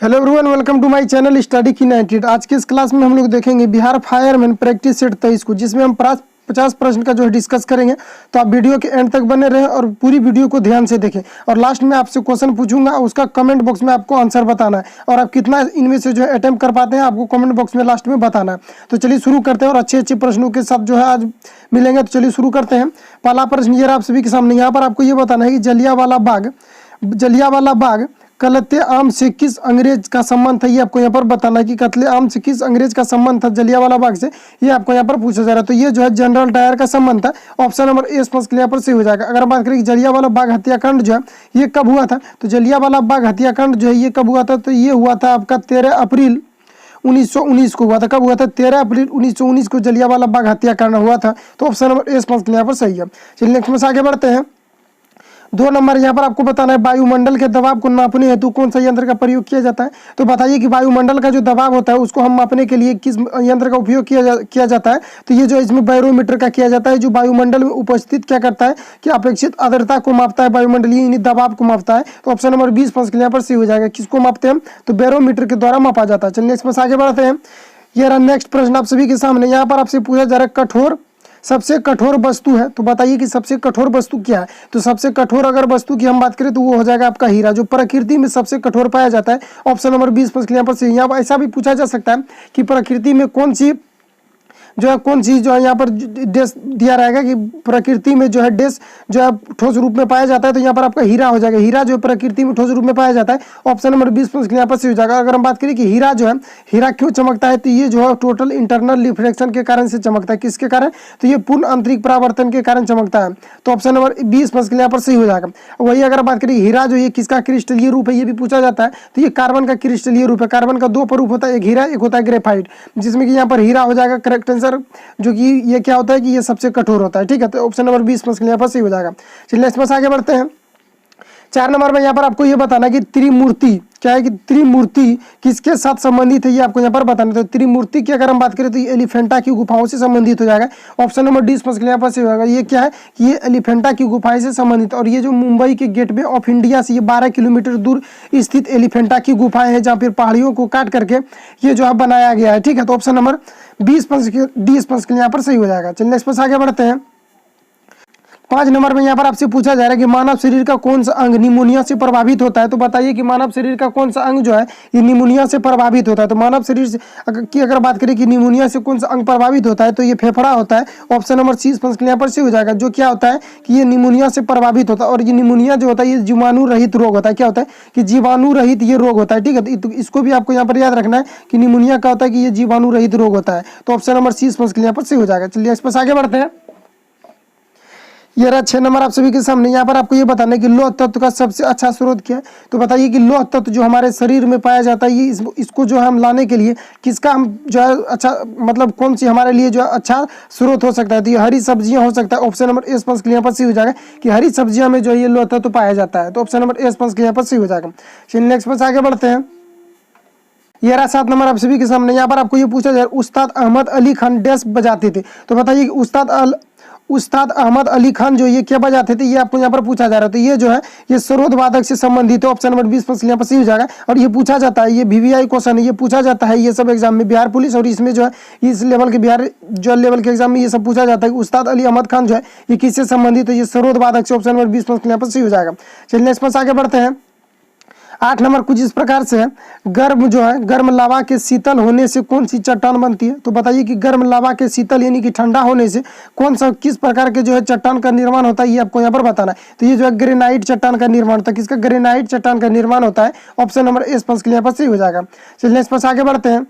Hello everyone, welcome to my channel study की 98। आज के इस क्लास में हम लोग देखेंगे बिहार फायरमैन प्रैक्टिस सेट 23 को, जिसमें हम 50 प्रश्न का जो है डिस्कस करेंगे। तो आप वीडियो के एंड तक बने रहें और पूरी वीडियो को ध्यान से देखें। और लास्ट में आपसे क्वेश्चन पूछूंगा, उसका कमेंट बॉक्स में आपको आंसर बताना है और आप कितना इनमें से जो है अटेम्प्ट कर पाते हैं आपको कमेंट बॉक्स में लास्ट में बताना है। तो चलिए शुरू करते हैं और अच्छे प्रश्नों के साथ जो है आज मिलेंगे। तो चलिए शुरू करते हैं। पहला प्रश्न ये आप सभी के सामने, यहाँ पर आपको ये बताना है कि जलियांवाला बाग कत्ले आम से किस अंग्रेज का संबंध था। ये आपको यहाँ पर बताना है कि कत्ले आम से किस अंग्रेज का संबंध था जलियांवाला बाग से, ये आपको यहाँ पर पूछा जा रहा है। तो ये जो है जनरल डायर का संबंध था। ऑप्शन नंबर ए स्पष्ट यहाँ पर सही हो जाएगा। अगर बात करें कि जलियांवाला बाग हत्याकांड जो है ये कब हुआ था, तो जलियांवाला बाग हत्याकांड जो है ये कब हुआ था, तो ये हुआ था आपका 13 अप्रैल 1919 को हुआ था। कब हुआ था? 13 अप्रैल 1919 को जलियांवाला बाग हत्याकांड हुआ था। तो ऑप्शन नंबर ए स्पष्ट यहाँ पर सही है। चलिए नेक्स्ट में से आगे बढ़ते हैं। 2 नंबर यहाँ पर आपको बताना है वायुमंडल के दबाव को नापने हेतु कौन सा यंत्र का प्रयोग किया जाता है। तो बताइए कि वायुमंडल का जो दबाव होता है उसको हम मापने के लिए किस यंत्र का उपयोग किया जाता है। तो ये जो इसमें बैरोमीटर का किया जाता है, जो वायुमंडल में उपस्थित क्या करता है कि अपेक्षित आर्द्रता को मापता है, वायुमंडलीय दबाव को मापता है। तो ऑप्शन नंबर 20 यहाँ पर सही हो जाएगा। किसको मापते हैं? तो बैरोमीटर के द्वारा मापा जाता है। चलिए नेक्स्ट में आगे बढ़ते हैं। ये रहा नेक्स्ट प्रश्न आप सभी के सामने। यहाँ पर आपसे पूछा जा रहा है सबसे कठोर वस्तु है। तो बताइए कि सबसे कठोर वस्तु क्या है। तो सबसे कठोर अगर वस्तु की हम बात करें तो वो हो जाएगा आपका हीरा, जो प्रकृति में सबसे कठोर पाया जाता है। ऑप्शन नंबर 20 यहाँ पर सही। यहाँ पर ऐसा भी पूछा जा सकता है कि प्रकृति में कौन सी जो है यहाँ पर डेस दिया रहेगा कि प्रकृति में जो है डेस जो है ठोस रूप में पाया जाता है। तो यहाँ पर आपका हीरा हो जाएगा। हीरा जो प्रकृति में ठोस रूप में पाया जाता है। ऑप्शन नंबर 20 यहाँ पर सही हो जाएगा। अगर हम बात करें कि हीरा क्यों चमकता है, तो ये जो है टोटल इंटरनल रिफ्लेक्शन के कारण से चमकता है। किसके कारण? तो ये पूर्ण आंतरिक परावर्तन के कारण चमकता है। तो ऑप्शन नंबर 20 यहाँ पर सही हो जाएगा। वही अगर बात करें हीरा जो ये किसका क्रिस्टलीय रूप है, ये भी पूछा जाता है। तो ये कार्बन का क्रिस्टलीय रूप है। कार्बन का 2 रूप होता है, एक हीरा एक होता है ग्रेफाइट, जिसमें कि यहाँ पर हीरा हो जाएगा करेक्ट आंसर, जो कि ये क्या होता है कि ये सबसे कठोर होता है। ठीक है, तो ऑप्शन नंबर 20 यहाँ पर सही हो जाएगा। चलिए नेक्स्ट में आगे बढ़ते हैं। 4 नंबर में यहाँ पर आपको ये बताना है कि त्रिमूर्ति क्या है, कि त्रिमूर्ति किसके साथ संबंधित है, ये आपको यहाँ पर बताना है। तो त्रिमूर्ति की अगर हम बात करें तो ये एलिफेंटा की गुफाओं से संबंधित हो जाएगा। ऑप्शन नंबर 20 यहाँ पर सही होगा। ये क्या है कि ये एलिफेंटा की गुफाएं से संबंधित, और ये जो मुंबई के गेटवे ऑफ इंडिया से ये 12 किलोमीटर दूर स्थित एलिफेंटा की गुफाएं हैं, जहाँ फिर पहाड़ियों को काट करके ये जो है बनाया गया है। ठीक है, तो ऑप्शन नंबर 20 यहाँ पर सही हो जाएगा। चलिए नेक्स्ट आगे बढ़ते हैं। 5 नंबर में यहाँ पर आपसे पूछा जा रहा है कि मानव शरीर का कौन सा अंग निमोनिया से प्रभावित होता है। तो बताइए कि मानव शरीर का कौन सा अंग जो है ये निमोनिया से प्रभावित होता है। तो मानव शरीर की अगर बात करें कि निमोनिया से कौन सा अंग प्रभावित होता है, तो ये फेफड़ा होता है। ऑप्शन नंबर 30 यहाँ पर से हो जाएगा। जो क्या होता है कि ये निमोनिया से प्रभावित होता है, और ये निमोनिया जो होता है ये जीवाणु रहित रोग होता है। क्या होता है कि जीवाणु रहित ये रोग होता है। ठीक है, तो इसको भी आपको यहाँ पर याद रखना है कि निमोनिया क्या होता है कि ये जीवाणु रहित रोग होता है। तो ऑप्शन नंबर 30 यहाँ पर से हो जाएगा। चलिए इस पर आगे बढ़ते हैं। ये रहा 6 नंबर आप सभी के सामने। यहाँ पर आपको ये बताना है कि लौह तत्व का सबसे अच्छा स्रोत क्या है। तो बताइए कि लौह तत्व जो हमारे शरीर में पाया जाता है, ये इसको जो है हम लाने के लिए किसका हम जो है अच्छा मतलब कौन सी हमारे लिए जो है अच्छा स्रोत हो सकता है। तो ये हरी सब्जियां हो सकता है। ऑप्शन नंबर ए यहाँ पर सही हो जाएगा कि हरी सब्जियां में जो ये लौह तत्व पाया जाता है। तो ऑप्शन नंबर ए यहाँ पर सही हो जाएगा। चलिए नेक्स्ट पर आगे बढ़ते हैं। ये रहा 7 नंबर आप सभी के सामने। यहाँ पर आपको ये पूछा जाए उस्ताद अहमद अली खान डैश बजाते थे। तो बताइए कि उस्ताद अहमद अली खान जो ये क्या बजाते थे, ये आपको यहाँ पर पूछा जा रहा है। तो ये जो है ये सरोद वादक से संबंधित है। ऑप्शन नंबर 20 यहाँ पर सही हो जाएगा। और ये पूछा जाता है, ये VVI क्वेश्चन है, ये पूछा जाता है ये सब एग्जाम में, बिहार पुलिस और इसमें जो है इस लेवल के बिहार जो लेवल के एग्जाम में ये सब पूछा जाता है। उस्ताद अली अहमद खान जो है ये किससे संबंधित है, ये सरोद वादक से। ऑप्शन नंबर 20 यहाँ पर सही हो जाएगा। चलिए नेक्स्ट पर आगे बढ़ते हैं। 8 नंबर कुछ इस प्रकार से है, गर्म लावा के शीतल होने से कौन सी चट्टान बनती है। तो बताइए कि गर्म लावा के शीतल यानी कि ठंडा होने से किस प्रकार के जो है चट्टान का निर्माण होता है, ये आपको यहाँ पर बताना है। तो ये जो है ग्रेनाइट चट्टान का निर्माण होता है। किसका? ग्रेनाइट चट्टान का निर्माण होता है। ऑप्शन नंबर ए यहाँ पर सही हो जाएगा। चलिए नेक्स्ट पर आगे बढ़ते हैं।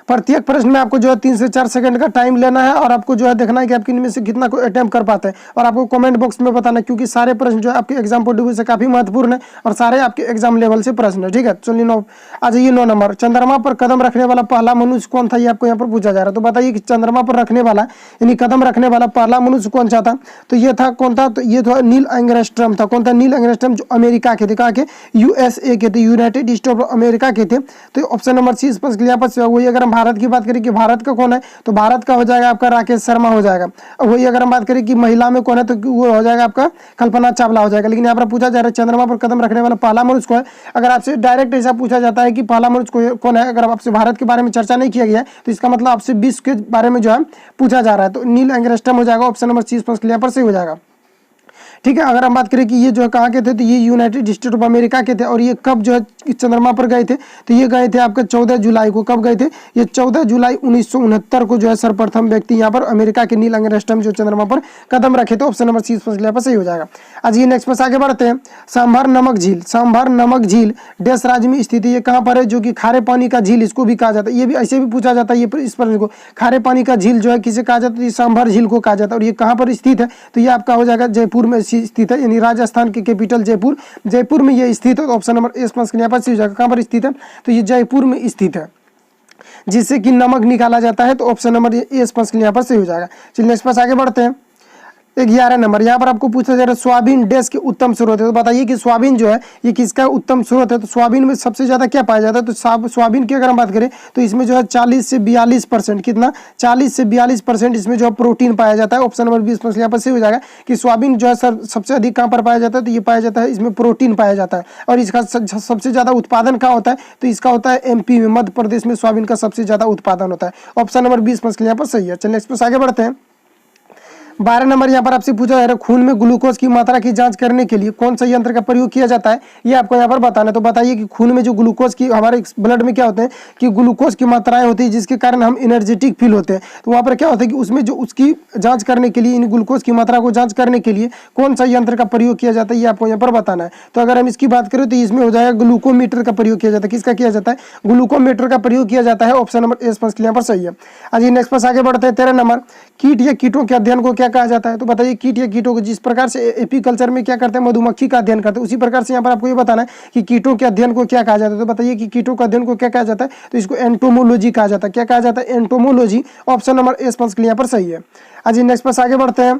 प्रत्येक प्रश्न में आपको जो है 3 से 4 सेकंड का टाइम लेना है और आपको जो है देखना है कि आपके इनमें से कितना को अटेम्प्ट कर पाते हैं, और आपको कमेंट बॉक्स में बताना है, क्योंकि सारे प्रश्न जो है आपके एग्जाम पॉइंट ऑफ व्यू से काफी महत्वपूर्ण है और सारे आपके एग्जाम लेवल से प्रश्न है। ठीक है, चलिए आ जाइए 9 नंबर। चंद्रमा पर कदम रखने वाला पहला मनुष्य कौन था, ये आपको यहाँ पर पूछा जा रहा है। तो बताइए कि चंद्रमा पर रखने वाला यानी कदम रखने वाला पहला मनुष्य कौन सा था। तो ये था कौन था, तो ये था नील एंगस्ट्रॉम था। कौन था? नील एंगस्ट्रॉम, जो अमेरिका के थे। कहाँ के? USA के थे, यूनाइटेड स्टेट ऑफ अमेरिका के थे। तो ऑप्शन नंबर 30 यहाँ पर वही अगर हम भारत की बात करें कि भारत का कौन है, तो भारत का हो जाएगा आपका राकेश शर्मा हो जाएगा। वही अगर हम बात करें कि महिला में कौन है तो वो हो जाएगा आपका कल्पना चावला हो जाएगा। लेकिन यहाँ पर पूछा जा रहा है चंद्रमा पर कदम रखने वाला पहला मनुष्य कौन है। अगर आपसे डायरेक्ट ऐसा पूछा जाता है कि पहला मनुष्य कौन है, अगर आपसे भारत के बारे में चर्चा नहीं किया गया है तो इसका मतलब आपसे विश्व के बारे में जो है पूछा जा रहा है, तो नील एंगस्ट्रॉम हो जाएगा। ऑप्शन नंबर सी स्पष्ट यहाँ पर सही हो जाएगा। ठीक है, अगर हम बात करें कि ये जो है कहाँ के थे, तो ये यूनाइटेड स्टेट ऑफ अमेरिका के थे। और ये कब जो है चंद्रमा पर गए थे, तो ये गए थे आपके 14 जुलाई को। कब गए थे, ये 14 जुलाई 1969 को जो है सर्वप्रथम व्यक्ति यहाँ पर अमेरिका के नील एंगस्ट्रॉम जो चंद्रमा पर कदम रखे थे। ऑप्शन नंबर सी यहाँ पर सही हो जाएगा। आज ये नेक्स्ट पर आगे बढ़ते हैं। सांभर नमक झील, सांभर नमक झील देश राज्य में स्थित है। ये कहाँ पर है, जो कि खारे पानी का झील इसको भी कहा जाता है। ये भी ऐसे भी पूछा जाता है, ये इस प्रश्न को खारे पानी का झील जो है किसे कहा जाता है, सांभर झील को कहा जाता है। और ये कहाँ पर स्थित है, तो ये आपका हो जाएगा जयपुर में स्थित है, यानी राजस्थान की कैपिटल जयपुर, जयपुर में ये स्थित है। ऑप्शन नंबर ए स्पष्ट यहाँ पर सही हो जाएगा। कहाँ पर स्थित है, तो ये जयपुर में स्थित है, जिससे कि नमक निकाला जाता है। तो ऑप्शन नंबर ए स्पष्ट यहाँ पर सही हो जाएगा। चलिए नेक्स्ट पास आगे बढ़ते हैं। 11 नंबर यहाँ पर आपको पूछा जा रहा है सोयाबीन देश के उत्तम स्रोत है। तो बताइए कि सोयाबीन जो है ये किसका उत्तम स्रोत है, तो सोयाबीन में सबसे ज्यादा क्या पाया जाता है, तो सोयाबीन की अगर हम बात करें तो इसमें जो है 40 से 42%, कितना 40 से 42% इसमें जो है प्रोटीन पाया जाता है। ऑप्शन नंबर 20 यहाँ पर सही हो जाएगा कि सोयाबीन जो है सर सबसे अधिक कहाँ पर पाया जाता है, तो ये पाया जाता है इसमें प्रोटीन पाया जाता है। और इसका सबसे ज्यादा उत्पादन कहाँ होता है, तो इसका होता है एमपी में, मध्य प्रदेश में सोयाबीन का सबसे ज्यादा उत्पादन होता है। ऑप्शन नंबर 20 यहाँ पर सही है। चलिए नेक्स्ट आगे बढ़ते हैं। 12 नंबर यहाँ पर आपसे पूछा जा रहा है खून में ग्लूकोज की मात्रा की जांच करने के लिए कौन सा यंत्र का प्रयोग किया जाता है, ये आपको यहाँ पर बताना है। तो बताइए कि खून में जो ग्लूकोज की हमारे ब्लड में क्या होते हैं कि ग्लूकोज की मात्राएं होती है, जिसके कारण हम एनर्जेटिक फील होते हैं। तो वहाँ पर क्या होता है कि उसमें जो उसकी जांच करने के लिए, इन ग्लूकोज की मात्रा को जांच करने के लिए कौन सा यंत्र का प्रयोग किया जाता है, ये आपको यहाँ पर बताना है। तो अगर हम इसकी बात करें तो इसमें हो जाएगा ग्लूकोमीटर का प्रयोग किया जाता है। किसका किया जाता है, ग्लूकोमीटर का प्रयोग किया जाता है। ऑप्शन नंबर ए स्पष्ट यहाँ पर सही है। आज नेक्स्ट पास आगे बढ़ते हैं। 13 नंबर कीट या कीटों के अध्ययन को क्या कहा जाता है। तो बताइए कीट या कीटों को जिस प्रकार से एपीकल्चर में क्या करते हैं, मधुमक्खी का अध्ययन करते हैं, उसी प्रकार से यहाँ पर आपको ये बताना है कि कीटों के अध्ययन को क्या कहा जाता है। तो बताइए कि कीटों के अध्ययन को क्या कहा जाता है, तो इसको एंटोमोलॉजी कहा जाता है। क्या कहा जाता है, एंटोमोलॉजी। ऑप्शन नंबर ए स्पष्ट यहाँ पर सही है। आज नेक्स्ट पास आगे बढ़ते हैं।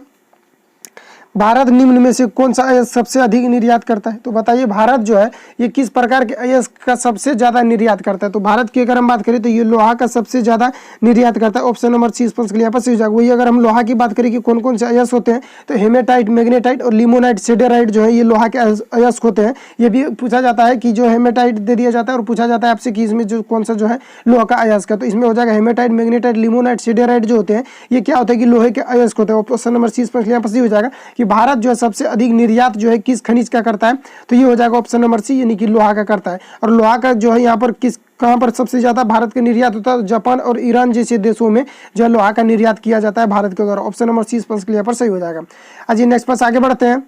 भारत निम्न में से कौन सा अयस्क सबसे अधिक निर्यात करता है। तो बताइए भारत जो है ये किस प्रकार के अयस्क का सबसे ज्यादा निर्यात करता है। तो भारत की अगर हम बात करें तो ये लोहा का सबसे ज्यादा निर्यात करता है। ऑप्शन नंबर सी स्पष्ट यहाँ पर सही हो जाएगा। वही अगर हम लोहा की बात करें कि कौन कौन से अयस्क होते हैं, तो हेमेटाइट, मैग्नेटाइट और लिमोनाइट, सिडेराइट जो है ये लोहा के अयस्क होते हैं। ये भी पूछा जाता है कि जो हेमेटाइट दे दिया जाता है और पूछा जाता है आपसे कि इसमें जो कौन सा जो है लोहा का अयस्क है, तो इसमें हो जाएगा हेमेटाइट, मैग्नेटाइट, लिमोनाइट, सिडेराइट जो होते हैं ये क्या होता है कि लोहे के अयस्क होते हैं। ऑप्शन नंबर सी स्पष्ट यहाँ पर सही हो जाएगा कि भारत जो है सबसे अधिक निर्यात जो है किस खनिज का करता है, तो ये हो जाएगा ऑप्शन नंबर सी, यानी कि लोहा का करता है। और लोहा का जो है यहाँ पर कहाँ पर सबसे ज्यादा भारत का निर्यात होता है, जापान और ईरान जैसे देशों में जो है लोहा का निर्यात किया जाता है भारत के द्वारा। ऑप्शन नंबर सी स्पष्ट यहाँ पर सही हो जाएगा। आज नेक्स्ट पास आगे बढ़ते हैं।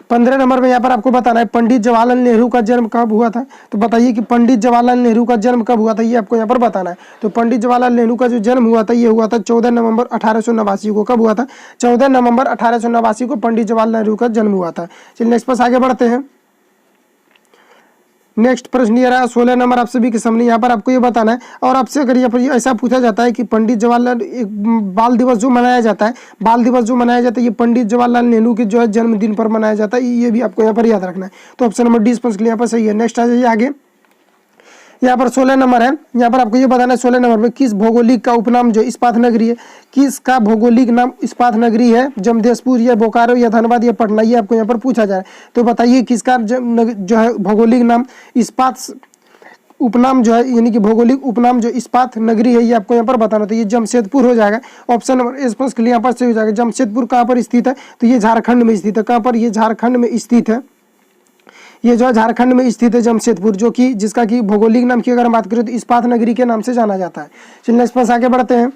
15 नंबर में यहाँ पर आपको बताना है पंडित जवाहरलाल नेहरू का जन्म कब हुआ था। तो बताइए कि पंडित जवाहरलाल नेहरू का जन्म कब हुआ था, ये आपको यहाँ पर बताना है। तो पंडित जवाहरलाल नेहरू का जो जन्म हुआ था ये हुआ था 14 नवंबर 1889 को। कब हुआ था, 14 नवंबर 1889 को पंडित जवाहरलाल नेहरू का जन्म हुआ था। चलिए नेक्स्ट पास आगे बढ़ते हैं। नेक्स्ट प्रश्न ये रहा 16 नंबर आप सभी के सामने। यहाँ पर आपको ये बताना है और आपसे अगर यहाँ पर ऐसा पूछा जाता है कि पंडित जवाहरलाल एक बाल दिवस जो मनाया जाता है, बाल दिवस जो मनाया जाता है ये पंडित जवाहरलाल नेहरू के जो है जन्मदिन पर मनाया जाता है, ये भी आपको यहाँ पर याद रखना है। तो ऑप्शन नंबर डी स्पष्ट यहाँ पर सही है। नेक्स्ट आ जाइए आगे। यहाँ पर 16 नंबर है। यहाँ पर आपको ये बताना है 16 नंबर में किस भौगोलिक का उपनाम जो इस्पात नगरी है, किसका भौगोलिक नाम इस्पात नगरी है, जमशेदपुर या बोकारो या धनबाद या पटना, ये आपको यहाँ पर पूछा जाए। तो बताइए किसका जो है भौगोलिक नाम इस्पात उपनाम जो है, यानी कि भौगोलिक उपनाम जो इस्पात नगरी है, ये आपको यहाँ पर बताना। तो ये जमशेदपुर हो जाएगा। ऑप्शन नंबर स्पष्ट यहाँ पर सही हो जाएगा। जमशेदपुर कहाँ पर स्थित है, तो ये झारखंड में स्थित है। कहाँ पर, ये झारखंड में स्थित है। ये जो है झारखंड में स्थित है जमशेदपुर, जो कि जिसका कि भौगोलिक नाम की अगर हम बात करें तो इस्पात नगरी के नाम से जाना जाता है। चलिए नेक्स्ट पास आगे बढ़ते हैं।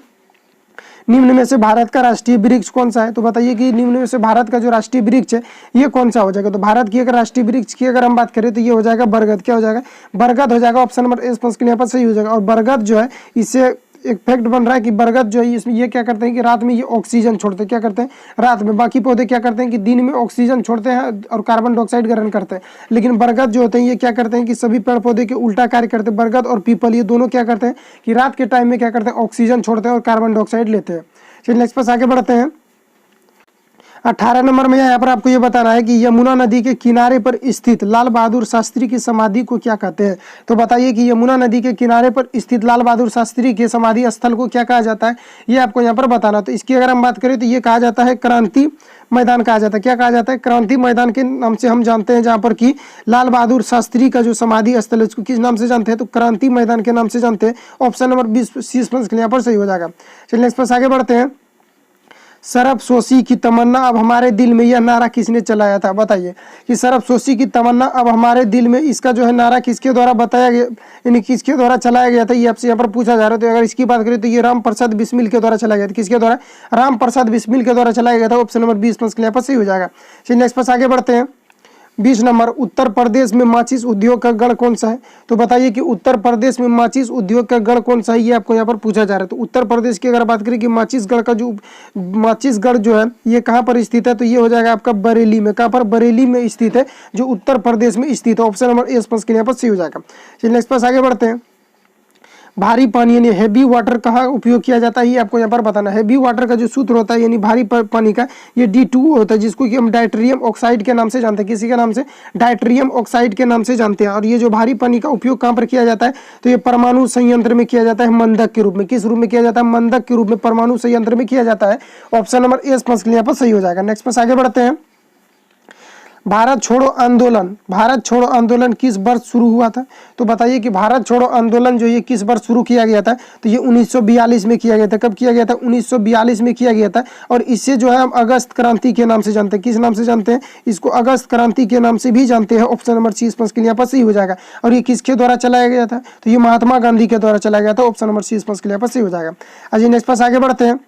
निम्न में से भारत का राष्ट्रीय वृक्ष कौन सा है। तो बताइए कि निम्न में से भारत का जो राष्ट्रीय वृक्ष है ये कौन सा हो जाएगा। तो भारत की अगर राष्ट्रीय वृक्ष की अगर हम बात करें तो ये हो जाएगा बरगद। क्या हो जाएगा, बरगद हो जाएगा। ऑप्शन नंबर ए स्पष्ट यहाँ पर सही हो जाएगा। और बरगद जो है इससे एक फैक्ट बन रहा है कि बरगद जो है इसमें ये क्या करते हैं कि रात में ये ऑक्सीजन छोड़ते हैं। क्या करते हैं रात में, बाकी पौधे क्या करते हैं कि दिन में ऑक्सीजन छोड़ते हैं और कार्बन डाइऑक्साइड ग्रहण करते हैं। लेकिन बरगद जो होते हैं ये क्या करते हैं कि सभी पेड़ पौधे के उल्टा कार्य करते हैं। बरगद और पीपल ये दोनों क्या करते हैं कि रात के टाइम में क्या करते हैं ऑक्सीजन छोड़ते हैं और कार्बन डाइऑक्साइड लेते हैं। चलिए नेक्स्ट पास आगे बढ़ते हैं। 18 नंबर में यहाँ पर आपको ये बताना है कि यमुना नदी के किनारे पर स्थित लाल बहादुर शास्त्री की समाधि को क्या कहते हैं। तो बताइए कि यमुना नदी के किनारे पर स्थित लाल बहादुर शास्त्री के समाधि स्थल को क्या कहा जाता है, ये आपको यहाँ पर बताना। तो इसकी अगर हम बात करें तो ये कहा जाता है क्रांति मैदान कहा जाता है। क्या कहा जाता है? क्रांति मैदान के नाम से हम जानते हैं, जहाँ पर कि लाल बहादुर शास्त्री का जो समाधि स्थल है उसको किस नाम से जानते हैं? तो क्रांति मैदान के नाम से जानते हैं। ऑप्शन नंबर 20 यहाँ पर सही हो जाएगा। चलिए नेक्स्ट पर आगे बढ़ते हैं। सरफसोशी की तमन्ना अब हमारे दिल में, यह नारा किसने चलाया था? बताइए कि सरफसोशी की तमन्ना अब हमारे दिल में, इसका जो है नारा किसके द्वारा बताया गया, यानी किसके द्वारा चलाया गया था, ये आपसे यहाँ पर पूछा जा रहा है। तो अगर इसकी बात करें तो ये राम प्रसाद बिस्मिल के द्वारा चलाया गया था। किसके द्वारा? राम प्रसाद बिस्मिल के द्वारा चलाया गया था। ऑप्शन नंबर 20 यहाँ पर सही हो जाएगा। चलिए नेक्स्ट पर आगे बढ़ते हैं। 20 नंबर, उत्तर प्रदेश में माचिस उद्योग का गढ़ कौन सा है? तो बताइए कि उत्तर प्रदेश में माचिस उद्योग का गढ़ कौन सा है, ये आपको यहाँ पर पूछा जा रहा है। तो उत्तर प्रदेश की अगर बात करें कि माचिस गढ़ जो है ये कहाँ पर स्थित है, तो ये हो जाएगा आपका बरेली में। कहाँ पर? बरेली में स्थित है, जो उत्तर प्रदेश में स्थित है। ऑप्शन नंबर ए के यहाँ पर सही हो जाएगा। चलिए नेक्स्ट पास आगे बढ़ते हैं। भारी पानी यानी हैवी वाटर कहाँ उपयोग किया जाता है, ये आपको यहाँ पर बताना है। हैवी वाटर का जो सूत्र होता है यानी भारी पानी का, ये D2O होता है, जिसको कि हम डायट्रियम ऑक्साइड के नाम से जानते हैं। किसी के नाम से? डायट्रियम ऑक्साइड के नाम से जानते हैं। और ये जो भारी पानी का उपयोग कहाँ पर किया जाता है, तो ये परमाणु संयंत्र में किया जाता है, मंदक के रूप में। किस रूप में किया जाता है? मंदक के रूप में परमाणु संयंत्र में किया जाता है। ऑप्शन नंबर ए यहाँ पर सही हो जाएगा। नेक्स्ट पर आगे बढ़ते हैं। भारत छोड़ो आंदोलन किस वर्ष शुरू हुआ था? तो बताइए कि भारत छोड़ो आंदोलन जो ये किस वर्ष शुरू किया गया था, तो ये 1942 में किया गया था। कब किया गया था? 1942 में किया गया था। और इससे जो है हम अगस्त क्रांति के नाम से जानते हैं। किस नाम से जानते हैं? इसको अगस्त क्रांति के नाम से भी जानते हैं। ऑप्शन नंबर 30 के यहाँ पर सही हो जाएगा। और ये किसके द्वारा चलाया गया था? तो ये महात्मा गांधी के द्वारा चलाया गया था। ऑप्शन नंबर 30 के यहाँ पर सही हो जाएगा। अजी नेक्स्ट पास आगे बढ़ते हैं।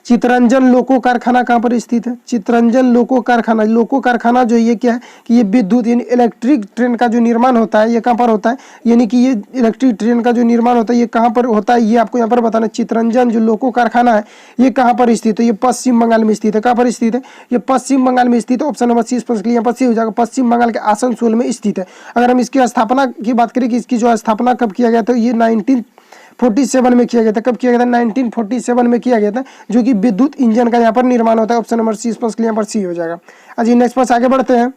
चितरंजन लोको कारखाना कहाँ पर स्थित है? चितरंजन लोको कारखाना जो ये क्या है कि ये विद्युत यानी इलेक्ट्रिक ट्रेन का जो निर्माण होता है ये कहाँ पर होता है, यानी कि ये इलेक्ट्रिक ट्रेन का जो निर्माण होता है ये कहाँ पर होता है, ये आपको यहाँ पर बताना। चितरंजन जो लोको कारखाना है ये कहाँ पर स्थित है? ये पश्चिम बंगाल में स्थित है। कहाँ पर स्थित है? ये पश्चिम बंगाल में स्थित है। ऑप्शन नंबर 30 यहाँ पर सही हो जाएगा। पश्चिम बंगाल के आसनसोल में स्थित है। अगर हम इसकी स्थापना की बात करें कि इसकी जो स्थापना कब किया गया था, ये 1947 में किया गया था। कब किया गया था? 1947 में किया गया था, जो कि विद्युत इंजन का यहाँ पर निर्माण होता है। ऑप्शन नंबर 30 यहाँ पर सी हो जाएगा। अजी नेक्स्ट पर आगे बढ़ते हैं।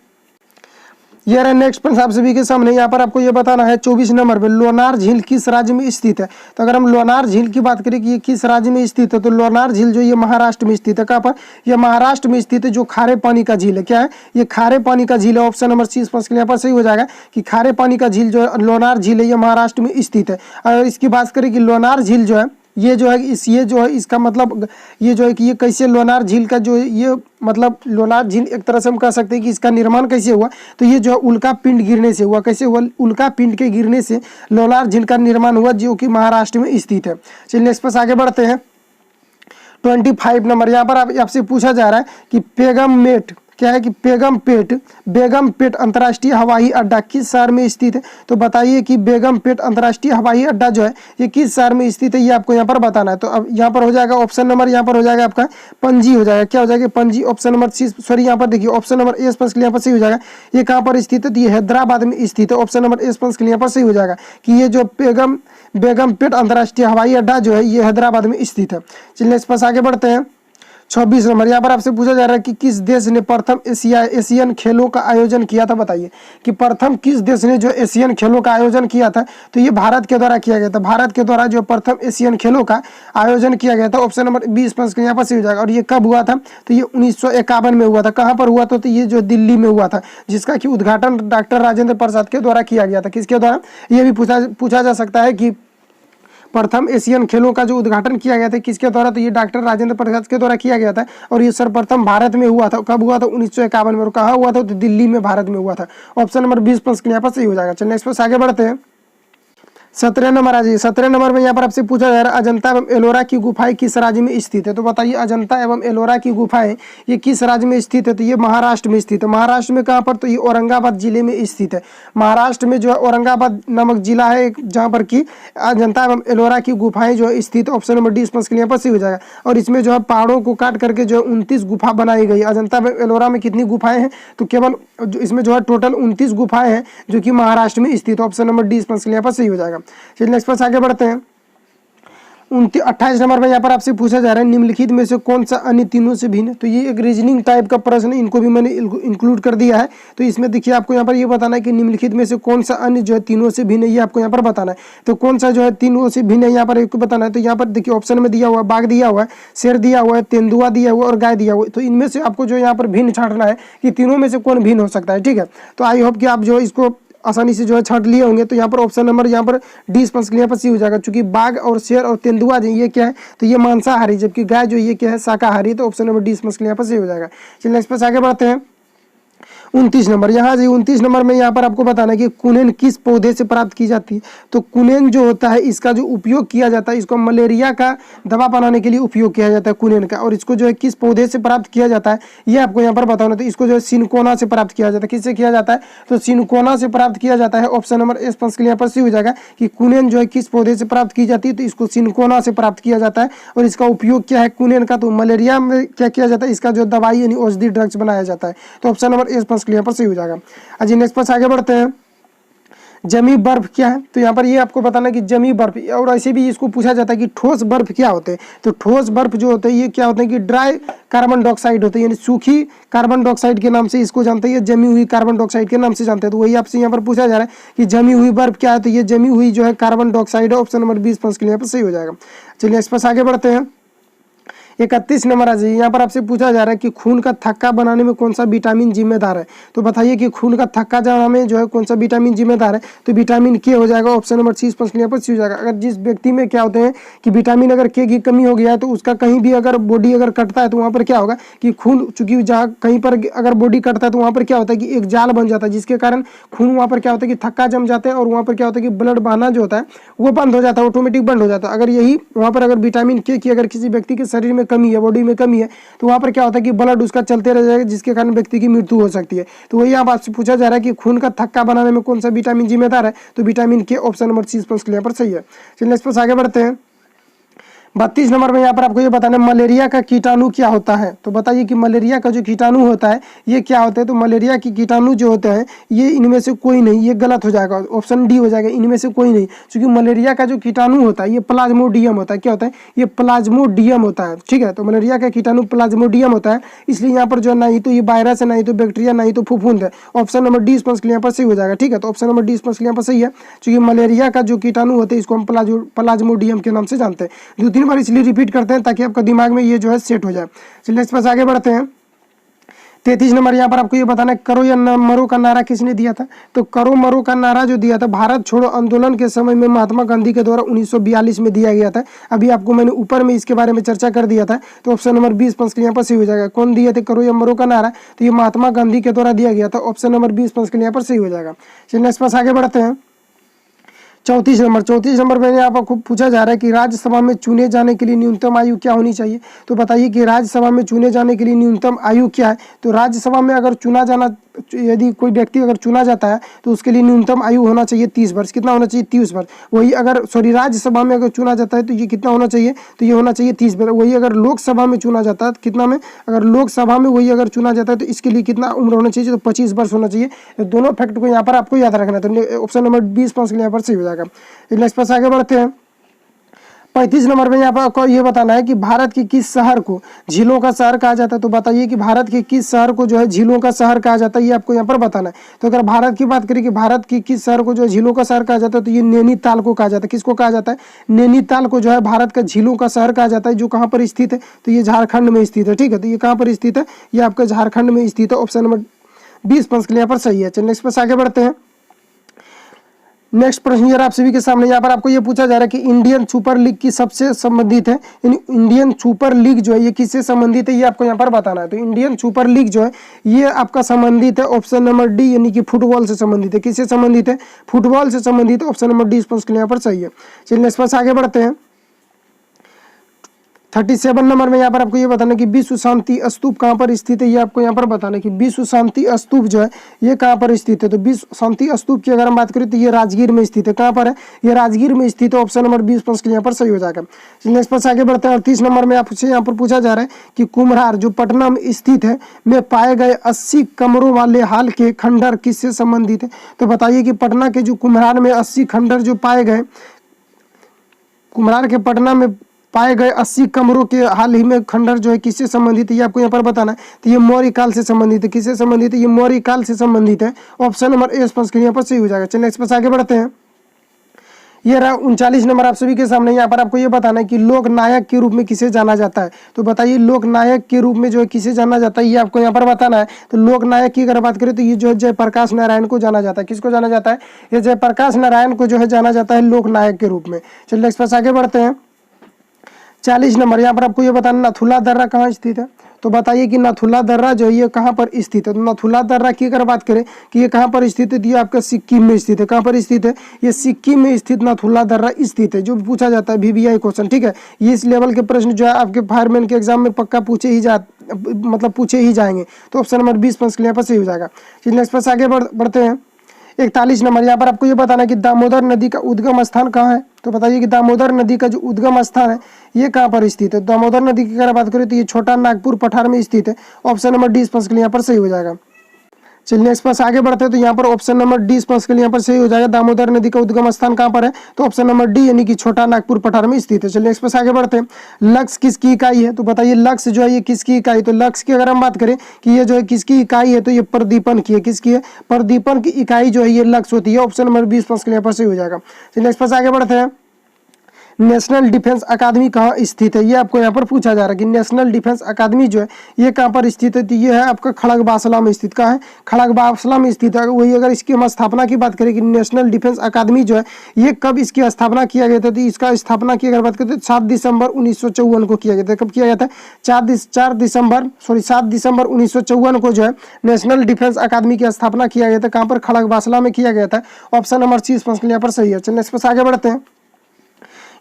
ये रहा नेक्स्ट प्रश्न आप सभी के सामने। यहाँ पर आपको ये बताना है 24 नंबर पे लोनार झील किस राज्य में स्थित है? तो अगर हम लोनार झील की बात करें कि ये किस राज्य में स्थित है, तो लोनार झील जो ये महाराष्ट्र में स्थित है। कहाँ पर? ये महाराष्ट्र में स्थित है, जो खारे पानी का झील है। क्या है? ये खारे पानी का झील है। ऑप्शन नंबर 30 यहाँ पर सही हो जाएगा कि खारे पानी का झील जो लोनार झील है ये महाराष्ट्र में स्थित है। और इसकी बात करें कि लोनार झील जो है ये जो है इसका मतलब ये जो है कि ये कैसे लोनार झील का जो ये मतलब लोनार झील एक तरह से हम कह सकते हैं कि इसका निर्माण कैसे हुआ, तो ये जो है उल्का पिंड गिरने से हुआ। कैसे हुआ? उल्का पिंड के गिरने से लोनार झील का निर्माण हुआ, जो कि महाराष्ट्र में स्थित है। चलिए नेक्स्ट पर आगे बढ़ते हैं। 25 नंबर यहाँ पर आपसे पूछा जा रहा है कि पेगममेट क्या है कि बेगमपेट अंतर्राष्ट्रीय हवाई अड्डा किस शहर में स्थित है? तो बताइए कि बेगमपेट अंतर्राष्ट्रीय हवाई अड्डा जो है ये किस शहर में स्थित है, ये आपको यहाँ पर बताना है। तो अब यहाँ पर हो जाएगा ऑप्शन नंबर यहाँ पर हो जाएगा आपका पणजी हो जाएगा। क्या हो जाएगा? पणजी। ऑप्शन नंबर सॉरी यहाँ पर देखिए ऑप्शन नंबर ए यहाँ पर सही हो जाएगा। ये कहाँ पर स्थित है? तो ये हैदराबाद में स्थित है। ऑप्शन नंबर ए यहाँ पर सही हो जाएगा कि ये जो बेगमपेट अंतर्राष्ट्रीय हवाई अड्डा जो है ये हैदराबाद में स्थित है। चलिए इस पर आगे बढ़ते हैं। 26 नंबर यहाँ पर आपसे पूछा जा रहा है कि किस देश ने प्रथम एशियन खेलों का आयोजन किया था? बताइए कि प्रथम किस देश ने जो एशियन खेलों का आयोजन किया था, तो ये भारत के द्वारा किया गया था। भारत के द्वारा जो प्रथम एशियन खेलों का आयोजन किया गया था। ऑप्शन नंबर 20 यहाँ पर सही हो जाएगा। और ये कब हुआ था? तो ये 1951 में हुआ था। कहाँ पर हुआ था? तो ये जो दिल्ली में हुआ था, जिसका कि उद्घाटन डॉक्टर राजेंद्र प्रसाद के द्वारा किया गया था। किसके द्वारा? ये भी पूछा जा सकता है कि प्रथम एशियन खेलों का जो उद्घाटन किया गया था किसके द्वारा? तो ये डॉक्टर राजेंद्र प्रसाद के द्वारा किया गया था। और ये सर्वप्रथम भारत में हुआ था। कब हुआ था? 1951 में। और कहाँ हुआ था? तो दिल्ली में, भारत में हुआ था। ऑप्शन नंबर 20 यहाँ पर सही हो जाएगा। चलिए नेक्स्ट पर आगे बढ़ते हैं। 17 नंबर आ जाइए। 17 नंबर में यहाँ पर आपसे पूछा जा रहा है अजंता एवं एलोरा की गुफाएं किस राज्य में स्थित है? तो बताइए अजंता एवं एलोरा की गुफाएं ये किस राज्य में स्थित है? तो ये महाराष्ट्र में स्थित है। महाराष्ट्र में कहाँ पर? तो ये औरंगाबाद जिले में स्थित है। महाराष्ट्र में जो है औरंगाबाद नामक जिला है जहाँ पर कि अजंता एवं एलोरा की गुफाएं जो है स्थित। ऑप्शन नंबर 20 के लिए पर सही हो जाएगा। और इसमें जो है पहाड़ों को काट करके जो है 29 गुफा बनाई गई। अजंता एवं एलोरा में कितनी गुफाएं हैं? तो केवल इसमें जो है टोटल 29 गुफाएं हैं, जो कि महाराष्ट्र में स्थित। ऑप्शन नंबर 20 के लिए पर सही हो जाएगा। चलिए नेक्स्ट पर आगे बढ़ते हैं। 28 नंबर में यहाँ पर आपसे पूछा जा रहा है निम्नलिखित में से कौन सा अन्य तीनों से भिन्न है। तो ये एक रीजनिंग टाइप का प्रश्न है, इनको भी मैंने इंक्लूड कर दिया है। तो इसमें देखिए आपको यहाँ पर ये बताना है कि निम्नलिखित में से कौन सा अन्य जो है तीनों से भिन्न है, ये आपको यहाँ पर बताना है। तो कौन सा जो है तीनों से भिन्न है यहाँ पर एक बताना है। तो यहाँ पर देखिए ऑप्शन में दिया हुआ है बाघ दिया हुआ है, शेर दिया हुआ है, तेंदुआ दिया हुआ है और गाय दिया हुआ है। तो इनमें से आपको जो यहाँ पर भिन्न छांटना है कि तीनों में से कौन भिन्न हो सकता है। ठीक है, तो आई होप कि आप जो इसको आसानी से जो है छांट लिए होंगे। तो यहाँ पर ऑप्शन नंबर यहाँ पर डी स्पष्ट यहाँ पर सी हो जाएगा, क्योंकि बाघ और शेर और तेंदुआ जो ये क्या है, तो ये मांसाहारी, जबकि गाय जो ये क्या है शाकाहारी। तो ऑप्शन नंबर डी स्पष्ट यहाँ पर सी हो जाएगा। चलिए नेक्स्ट पर आगे बढ़ते हैं। 29 नंबर यहाँ जी 29 नंबर में यहाँ पर आपको बताना है कि कुनेन किस पौधे से प्राप्त की जाती है। तो कुनेन जो होता है इसका जो उपयोग किया जाता है, इसको मलेरिया का दवा बनाने के लिए उपयोग किया जाता है कुनेन का। और इसको जो है किस पौधे से प्राप्त किया जाता है ये आपको यहाँ पर बताना। तो इसको जो है सिनकोना से प्राप्त किया जाता है। किससे किया जाता है? तो सिनकोना से प्राप्त किया जाता है। ऑप्शन नंबर एस पंच के लिए यहाँ पर सी हो जाएगा कि कुनेन जो है किस पौधे से प्राप्त की जाती है। तो इसको सिनकोना से प्राप्त किया जाता है। और इसका उपयोग क्या है कुनेन का? तो मलेरिया में क्या किया जाता है, इसका जो दवाई यानी औषधि ड्रग्स बनाया जाता है। तो ऑप्शन नंबर एस पंच यहाँ पर सही हो जाएगा। अजी नेक्स्ट पर आगे बढ़ते हैं। जमी बर्फ क्या है? तो यहाँ पर ये आपको बताना कि जमी बर्फ, और ऐसे भी इसको पूछा जाता है कि ठोस बर्फ क्या होते हैं। तो ठोस बर्फ जो होते हैं ये क्या होते हैं कि ड्राई कार्बन डाइऑक्साइड होते हैं, यानी सूखी कार्बन डाइऑक्साइड के नाम से इसको जानते हैं, जमी हुई कार्बन डाइऑक्साइड के नाम से जानते हैं। तो वही आपसे यहाँ पर पूछा जा रहा है कि जमी हुई बर्फ क्या है। तो ये जमी हुई जो है कार्बन डाइऑक्साइड है। ऑप्शन नंबर 20 के लिए यहाँ पर सही हो जाएगा। चलिए इस पर आगे बढ़ते हैं। 31 नंबर आ जाइए। यहाँ पर आपसे पूछा जा रहा है कि खून का थक्का बनाने में कौन सा विटामिन जिम्मेदार है। तो बताइए कि खून का थक्का बनाने में जो है कौन सा विटामिन जिम्मेदार है। तो विटामिन के हो जाएगा। ऑप्शन नंबर 30 पर सी हो जाएगा। अगर जिस व्यक्ति में क्या होते हैं कि विटामिन अगर के की कमी हो गया है तो उसका कहीं भी अगर बॉडी अगर कटता है तो वहाँ पर क्या होगा कि खून, चूंकि जहाँ कहीं पर अगर बॉडी कटता है तो वहाँ पर क्या होता है कि एक जाल बन जाता है, जिसके कारण खून वहाँ पर क्या होता है कि थक्का जम जाते हैं और वहाँ पर क्या होता है कि ब्लड बहना जो होता है वो बंद हो जाता है, ऑटोमेटिक बंद हो जाता है। अगर यही वहाँ पर अगर विटामिन के की अगर किसी व्यक्ति के शरीर में कमी है, बॉडी में कमी है, तो वहां पर क्या होता है कि ब्लड उसका चलते रह जाएगा, जिसके कारण व्यक्ति की मृत्यु हो सकती है। तो वही आप आपसे पूछा जा रहा है कि खून का थक्का बनाने में कौन सा विटामिन जिम्मेदार है। तो विटामिन के ऑप्शन नंबर 30 पर सही है। चलिए इस पर आगे बढ़ते हैं। 32 नंबर में यहाँ पर आपको ये बताना है मलेरिया का कीटाणु क्या होता है। तो बताइए कि मलेरिया का जो कीटाणु होता है ये क्या होता है। तो मलेरिया की कीटाणु जो होता है ये इनमें से कोई नहीं, ये गलत हो जाएगा, ऑप्शन डी हो जाएगा, इनमें से कोई नहीं। क्योंकि मलेरिया का जो कीटाणु होता है ये प्लाज्मोडियम होता है। क्या होता है? ये प्लाज्मोडियम होता है। ठीक है, तो मलेरिया का कीटाणु प्लाज्मोडियम होता है। इसलिए यहाँ पर जो ना ही तो ये वायरस है, ना ही तो बैक्टीरिया, ना ही तो फफूंद है। ऑप्शन नंबर डी स्पष्ट यहाँ पर सही हो जाएगा। ठीक है, तो ऑप्शन नंबर डी स्पष्ट यहाँ पर सही है, क्योंकि मलेरिया का जो कीटाणु होता है इसको हम प्लाज्मोडियम के नाम से जानते हैं। 2-3 बार इसलिए रिपीट करते हैं ताकि आपका दिमाग में ये जो है सेट हो जाए। चलिए इस पर आगे बढ़ते हैं। 33 नंबर यहाँ पर आपको ये बताना है करो या मरो का नारा किसने दिया था। तो करो मरो का नारा जो दिया था भारत छोड़ो आंदोलन के समय में महात्मा गांधी के द्वारा 1942 में दिया गया था। अभी आपको मैंने ऊपर में इसके बारे में चर्चा कर दिया था। तो ऑप्शन नंबर 20 पंच यहाँ पर सही हो जाएगा। कौन दिए थे करो या मरो का नारा? तो ये महात्मा गांधी के द्वारा दिया गया था। ऑप्शन नंबर 20 पंच यहाँ पर सही हो जाएगा। चलिए इस पर आगे बढ़ते हैं। 34 नंबर में यहाँ पर खूब पूछा जा रहा है कि राज्यसभा में चुने जाने के लिए न्यूनतम आयु क्या होनी चाहिए। तो बताइए कि राज्यसभा में चुने जाने के लिए न्यूनतम आयु क्या है। तो राज्यसभा में अगर चुना जाना, यदि कोई व्यक्ति अगर चुना जाता है तो उसके लिए न्यूनतम आयु होना चाहिए 30 वर्ष। कितना होना चाहिए? 30 वर्ष। वही अगर राज्यसभा में अगर चुना जाता है तो ये कितना होना चाहिए? तो ये होना चाहिए 30 वर्ष। वही अगर लोकसभा में चुना जाता है कितना में, अगर लोकसभा में वही अगर चुना जाता है तो इसके लिए कितना उम्र होना चाहिए? तो 25 वर्ष होना चाहिए। तो दोनों फैक्ट को यहाँ पर आपको याद रखना है। तो ऑप्शन नंबर 20 पंच यहाँ पर सही हो जाएगा। नेक्स्ट पर आगे बढ़ते हैं। 35 नंबर में यहाँ पर आपको ये बताना है कि भारत के किस शहर को झीलों का शहर कहा जाता है। तो बताइए कि भारत के किस शहर को जो है झीलों का शहर कहा जाता है, ये आपको यहाँ पर बताना है। तो अगर भारत की बात करें कि भारत की किस शहर को जो है झीलों का शहर कहा जाता है तो ये नैनीताल को कहा जाता है। किसको कहा जाता है? नैनीताल को जो है भारत का झीलों का शहर कहा जाता है। जो कहाँ पर स्थित है? तो ये झारखंड में स्थित है। ठीक है, तो ये कहाँ पर स्थित है? ये आपका झारखंड में स्थित है। ऑप्शन नंबर 20 पंच के लिए यहाँ पर सही है। चलिए नेक्स्ट पर आगे बढ़ते हैं। नेक्स्ट प्रश्न यार आप सभी के सामने यहाँ पर आपको ये पूछा जा रहा है कि इंडियन सुपर लीग की सबसे संबंधित है, यानी इंडियन सुपर लीग जो है ये किससे संबंधित है ये आपको यहाँ पर बताना है। तो इंडियन सुपर लीग जो है ये आपका संबंधित है ऑप्शन नंबर डी, यानी कि फुटबॉल से संबंधित है। किससे संबंधित है? फुटबॉल से संबंधित है। ऑप्शन नंबर डी स्पष्ट यहाँ पर सही है। चलिए इस पर आगे बढ़ते हैं। 37 नंबर में यहाँ पर आपको ये बताना कि विश्व शांति स्तूप कहाँ पर स्थित है, ये आपको यहाँ पर बताना कि विश्व शांति स्तूप जो है ये कहाँ पर स्थित है। तो विश्व शांति स्तूप की अगर हम बात करें तो ये राजगीर में स्थित है। कहाँ पर है? ये राजगीर में स्थित है। ऑप्शन नंबर 20 पंच यहाँ पर सही हो जाएगा। नेक्स्ट पर आगे बढ़ते हैं। 38 नंबर में आपसे यहाँ पर पूछा जा रहा है कि कुम्हरार जो पटना में स्थित है में पाए गए 80 कमरों वाले हाल के खंडर किससे संबंधित है। तो बताइए कि पटना के जो कुम्हरार में 80 खंडर जो पाए गए कुम्हरार के पटना में पाए गए 80 कमरों के हाल ही में खंडहर जो है किससे संबंधित है, ये आपको यहाँ पर बताना है। तो ये मौर्य काल से संबंधित है। किससे संबंधित है? ये मौर्य काल से संबंधित है। ऑप्शन नंबर ए स्पष्ट यहाँ पर सही हो जाएगा। चलिए नेक्स्ट पर आगे बढ़ते हैं। ये रहा 39 नंबर आप सभी के सामने। यहाँ पर आपको ये बताना है कि लोक नायक के रूप में किसे जाना जाता है। तो बताइए लोक नायक के रूप में जो है किसे जाना जाता है, ये आपको यहाँ पर बताना है। तो लोक नायक की अगर बात करें तो ये जो है जयप्रकाश नारायण को जाना जाता है। किसको जाना जाता है? ये जयप्रकाश नारायण को जो है जाना जाता है लोक नायक के रूप में। चलिए नेक्स्ट पर आगे बढ़ते हैं। 40 नंबर यहाँ पर आपको ये बताना नथुला दर्रा कहाँ स्थित है। तो बताइए कि नथुला दर्रा जो है ये कहाँ पर स्थित है। तो नथुला दर्रा की अगर बात करें कि ये कहाँ पर स्थित है, तो ये आपका सिक्किम में स्थित है। कहाँ पर स्थित है? ये सिक्किम में स्थित नथुला दर्रा स्थित है, जो पूछा जाता है VVI क्वेश्चन। ठीक है, ये इस लेवल के प्रश्न जो है आपके फायरमैन के एग्जाम में पक्का पूछे ही जाएंगे। तो ऑप्शन नंबर 20 यहाँ पर सही हो जाएगा। नेक्स्ट पर आगे बढ़ते हैं। 41 नंबर यहाँ पर आपको ये बताना है कि दामोदर नदी का उद्गम स्थान कहाँ है। तो बताइए कि दामोदर नदी का जो उद्गम स्थान है ये कहाँ पर स्थित है। दामोदर नदी की अगर बात करें तो ये छोटा नागपुर पठार में स्थित है। ऑप्शन नंबर डी स्पष्ट के लिए यहाँ पर सही हो जाएगा। चलिए नेक्स्ट पास आगे बढ़ते हैं। तो यहाँ पर ऑप्शन नंबर डी स्पष्ट के लिए यहाँ पर सही हो जाएगा। दामोदर नदी का उद्गम स्थान कहाँ पर है? तो ऑप्शन नंबर डी यानी कि छोटा नागपुर पठार में स्थित है। चलिए नेक्स्ट पास आगे बढ़ते हैं। लक्स किसकी इकाई है। तो बताइए लक्स जो है ये किसकी इकाई। तो लक्स की अगर हम बात करें कि ये जो है किसकी इकाई है, तो ये प्रदीपन की है। किसकी है? प्रदीपन की इकाई जो है ये लक्स होती है। ऑप्शन नंबर 20 स्पष्ट के लिए यहाँ पर सही हो जाएगा। चलिए नेक्स्ट पास आगे बढ़ते हैं। नेशनल डिफेंस अकादमी कहाँ स्थित है, ये आपको यहाँ पर पूछा जा रहा है कि नेशनल डिफेंस अकादमी जो है ये कहाँ पर स्थित है। तो ये है आपका खड़गवासला में स्थित। कहाँ है? खड़गवासला में स्थित है। वही अगर इसकी हम स्थापना की बात करें कि नेशनल डिफेंस अकादमी जो है ये कब इसकी स्थापना किया गया था, तो इसका स्थापना की अगर बात करें तो 7 दिसंबर 1954 को किया गया था। कब किया गया था? 7 दिसंबर 1954 को जो है नेशनल डिफेंस अकादमी की स्थापना किया गया था। कहाँ पर? खड़गवासला में किया गया था। ऑप्शन नंबर सी यहाँ पर सही है। चलिए नेक्स्ट पर आगे बढ़ते हैं।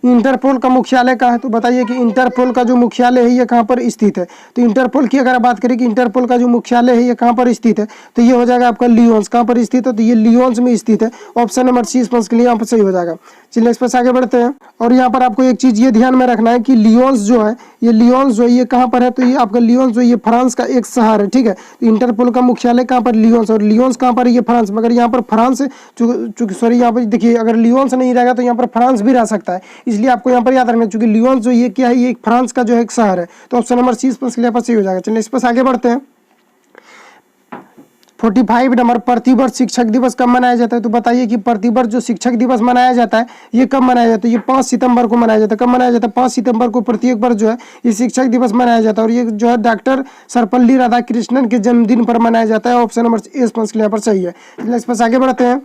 इंटरपोल का मुख्यालय कहाँ है। तो बताइए कि इंटरपोल का जो मुख्यालय है ये कहाँ पर स्थित है। तो इंटरपोल की अगर बात करें कि इंटरपोल का जो मुख्यालय है ये कहाँ पर स्थित है, तो ये हो जाएगा आपका लियोन्स। कहाँ पर स्थित है? तो ये लियोन्स में स्थित है। ऑप्शन नंबर सी के लिए यहाँ पर सही हो जाएगा। चलिए इस पर आगे बढ़ते हैं। और यहाँ पर आपको एक चीज ये ध्यान में रखना है कि लियोन्स जो है ये कहाँ पर है। तो ये आपका लियोन्स जो ये फ्रांस का एक शहर है। ठीक है, तो इंटरपोल का मुख्यालय कहाँ पर? लियोन्स। और लियोन्स कहाँ पर? ये फ्रांस। मगर यहाँ पर फ्रांस यहाँ पर देखिए अगर लियोन्स नहीं रहेगा तो यहाँ पर फ्रांस भी रह सकता है, इसलिए आपको यहाँ पर याद रखना। चूंकि लियोन्स जो ये क्या है, ये फ्रांस का जो है एक शहर है। तो ऑप्शन नंबर सी यहाँ पर सही हो जाएगा। चलिए इस पर आगे बढ़ते हैं। 45 नंबर प्रतिवर्ष शिक्षक दिवस कब मनाया जाता है। तो बताइए कि प्रतिवर्ष जो शिक्षक दिवस मनाया जाता है ये कब मनाया जाता है। ये 5 सितंबर को मनाया जाता है। कब मनाया जाता है? 5 सितंबर को प्रत्येक वर्ष जो है ये शिक्षक दिवस मनाया जाता है। और ये जो है डॉक्टर सर्वपल्ली राधाकृष्णन के जन्मदिन पर मनाया जाता है। ऑप्शन नंबर ए यहाँ पर सही है। इस पर आगे बढ़ते हैं।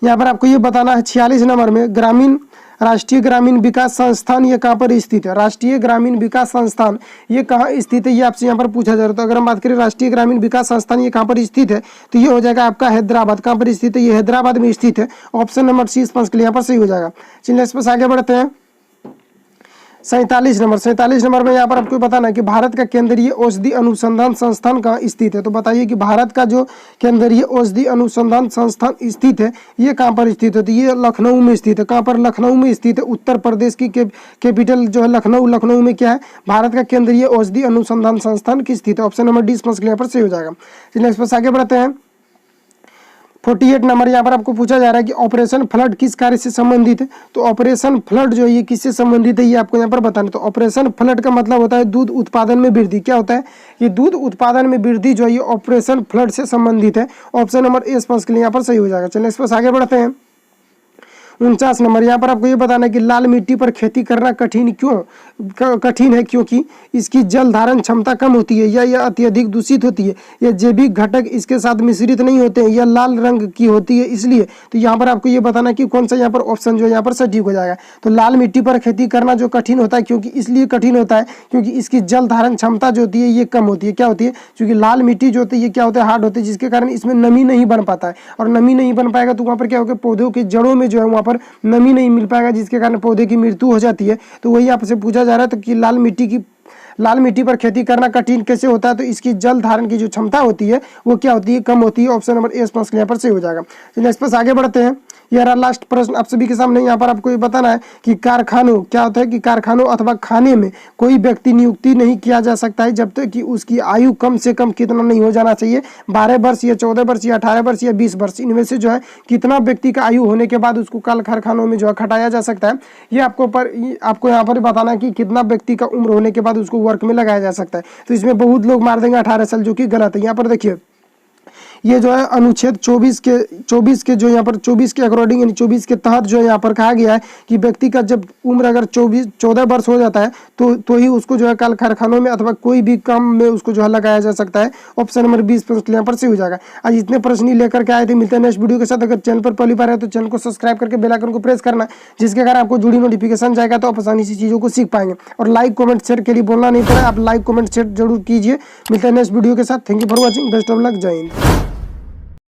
यहाँ पर आपको ये बताना है 46 नंबर में राष्ट्रीय ग्रामीण विकास संस्थान ये कहाँ पर स्थित है। राष्ट्रीय ग्रामीण विकास संस्थान ये कहाँ स्थित है, ये आपसे यहाँ पर पूछा जा रहा है। तो अगर हम बात करें राष्ट्रीय ग्रामीण विकास संस्थान ये कहाँ पर स्थित है, तो ये हो जाएगा आपका हैदराबाद। कहाँ पर स्थित है? ये हैदराबाद में स्थित है। ऑप्शन नंबर सी के लिए यहाँ पर सही हो जाएगा। चलिए इस पर आगे बढ़ते हैं। 47 नंबर में यहाँ पर आपको बताना है कि भारत का केंद्रीय औषधि अनुसंधान संस्थान कहाँ स्थित है। तो बताइए कि भारत का जो केंद्रीय औषधि अनुसंधान संस्थान स्थित है ये कहाँ पर स्थित है। तो ये लखनऊ में स्थित है। कहाँ पर? लखनऊ में स्थित है। उत्तर प्रदेश की कैपिटल जो है लखनऊ में क्या है? भारत का केंद्रीय औषधि अनुसंधान संस्थान की स्थित है। ऑप्शन नंबर डी यहाँ पर सही हो जाएगा। नेक्स्ट पर आगे बढ़ते हैं। 48 नंबर यहाँ पर आपको पूछा जा रहा है कि ऑपरेशन फ्लड किस कार्य से संबंधित है। तो ऑपरेशन फ्लड जो है ये किससे संबंधित है, ये आपको यहाँ पर बताना। तो ऑपरेशन फ्लड का मतलब होता है दूध उत्पादन में वृद्धि। क्या होता है? ये दूध उत्पादन में वृद्धि जो है ये ऑपरेशन फ्लड से संबंधित है। ऑप्शन नंबर ए के लिए यहाँ पर सही हो जाएगा। चलिए इस पर आगे बढ़ते हैं। 49 नंबर यहाँ पर आपको ये बताना है कि लाल मिट्टी पर खेती करना कठिन है क्योंकि इसकी जल धारण क्षमता कम होती है, या यह अत्यधिक दूषित होती है, या जैविक घटक इसके साथ मिश्रित नहीं होते हैं, या लाल रंग की होती है इसलिए। तो यहाँ पर आपको ये बताना कि कौन सा यहाँ पर ऑप्शन जो है यहाँ पर सटीक हो जाएगा। तो लाल मिट्टी पर खेती करना जो कठिन होता है क्योंकि इसलिए कठिन होता है क्योंकि इसकी जल धारण क्षमता जो होती है ये कम होती है। क्या होती है? क्योंकि लाल मिट्टी जो होती है ये क्या होता है? हार्ड होती है, जिसके कारण इसमें नमी नहीं बन पाता है। और नमी नहीं बन पाएगा तो वहाँ पर क्या होगा? पौधों की जड़ों में जो है वहाँ पर नमी नहीं मिल पाएगा, जिसके कारण पौधे की मृत्यु हो जाती है। तो वही आपसे पूछा जा रहा है तो कि लाल मिट्टी पर खेती करना कठिन कैसे होता है। तो इसकी जल धारण की जो क्षमता होती है वो क्या होती है? कम होती है। ऑप्शन नंबर ए यहाँ पर सही हो जाएगा। नेक्स्ट पर आगे बढ़ते हैं। ये रहा लास्ट प्रश्न आप सभी के सामने। यहाँ पर आपको ये बताना है कि कारखानों, क्या होता है कि कारखानों अथवा खाने में कोई व्यक्ति नियुक्ति नहीं किया जा सकता है जब तक कि उसकी आयु कम से कम कितना नहीं हो जाना चाहिए, 12 वर्ष या 14 वर्ष या 18 वर्ष या 20 वर्ष, इनमें से जो है कितना व्यक्ति का आयु होने के बाद उसको कल कारखानों में जो है खटाया जा सकता है। ये आपको यहाँ पर बताना है कि कितना व्यक्ति का उम्र होने के बाद उसको वर्क में लगाया जा सकता है। तो इसमें बहुत लोग मार देंगे 18 साल, जो कि गलत है। यहाँ पर देखिए ये जो है अनुच्छेद 24 के जो यहाँ पर 24 के अकॉर्डिंग यानी 24 के तहत जो यहाँ पर कहा गया है कि व्यक्ति का जब उम्र अगर 14 वर्ष हो जाता है तो ही उसको जो है कल कारखानों में अथवा कोई भी काम में उसको जो है लगाया जा सकता है। ऑप्शन नंबर 20 प्रश्न यहाँ पर सही हो जाएगा। आज इतने प्रश्न लेकर के आए थे। मिलते हैं नेक्स्ट वीडियो के साथ। अगर चैनल पर पहली बार है तो चैनल को सब्सक्राइब करके बेल आइकन को प्रेस करना, जिसके कारण आपको जुड़ी नोटिफिकेशन जाएगा तो आप आसानी से चीज़ों को सीख पाएंगे। और लाइक कमेंट शेयर के लिए बोलना नहीं पड़ा, आप लाइक कमेंट शेयर जरूर कीजिए। मिलते हैं नेक्स्ट वीडियो के साथ। Thank you for watching, best of luck, जय हिंद।